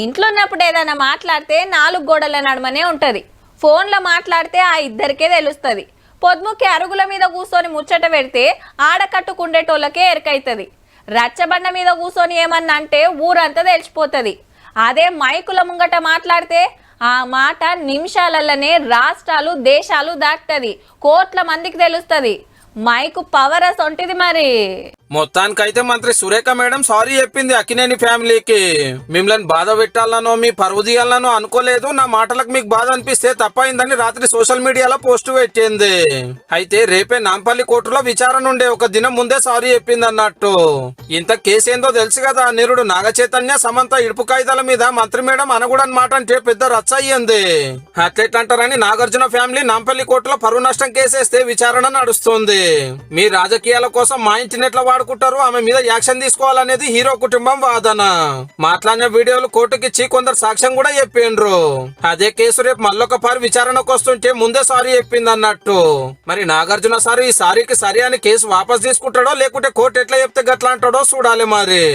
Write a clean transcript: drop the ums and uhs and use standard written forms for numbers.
ఇంట్లో ఉన్నప్పుడు ఏదైనా మాట్లాడితే నాలుగు గోడల నడుమనే ఉంటది. ఫోన్లో మాట్లాడితే ఆ ఇద్దరికే తెలుస్తుంది. పొద్దుముక్కి అరుగుల మీద కూర్చొని ముచ్చట పెడితే ఆడకట్టుకుండేటోళ్ళకే ఎరకైతుంది. రచ్చబండ మీద కూర్చొని ఏమన్నా అంటే ఊరంతా తెలిసిపోతుంది. అదే మైకుల ముంగట మాట్లాడితే ఆ మాట నిమిషాలలోనే రాష్ట్రాలు దేశాలు దాటుతుంది, కోట్ల మందికి తెలుస్తుంది. మైకు పవర్ అసొంటిది మరి. మొత్తానికైతే మంత్రి సురేఖ మేడం సారీ చెప్పింది అక్కినేని ఫ్యామిలీకి. మిమ్మల్ని బాధ పెట్టాలనో మీ పరువు తీయాలనో అనుకోలేదు, నా మాటలకు మీకు బాధ అనిపిస్తే తప్పైందని రాత్రి సోషల్ మీడియాలో పోస్ట్ పెట్టింది. అయితే రేపే నాంపల్లి కోర్టులో విచారణ ఉండే, ఒక దినం ముందే సారీ చెప్పింది అన్నట్టు. ఇంత కేసు ఏందో తెలుసు కదా, నిరుడు నాగ చైతన్య సమంత ఇడుపు కాగితాల మీద మంత్రి మేడం అనకూడని మాట అంటే పెద్ద రచ్చ అయ్యింది. అట్లెట్లంటారని నాగార్జున ఫ్యామిలీ నాంపల్లి కోర్టులో పరువు నష్టం కేసేస్తే విచారణ నడుస్తుంది. మీ రాజకీయాల కోసం మా ఇంటిని ఎట్లా వాడుకుంటారు, ఆమె మీద యాక్షన్ తీసుకోవాలనేది హీరో కుటుంబం వాదన. మాట్లాడిన వీడియోలు కోర్టుకిచ్చి కొందరు సాక్ష్యం కూడా చెప్పిండ్రు. అదే కేసు రేపు మళ్ళొక పారి విచారణకు వస్తుంటే ముందే సారీ చెప్పింది అన్నట్టు. మరి నాగార్జున సార్ ఈ సారీకి సరి అని కేసు వాపస్ తీసుకుంటాడో లేకుంటే కోర్టు ఎట్లా చెప్తే గట్లా అంటాడో చూడాలి మరి.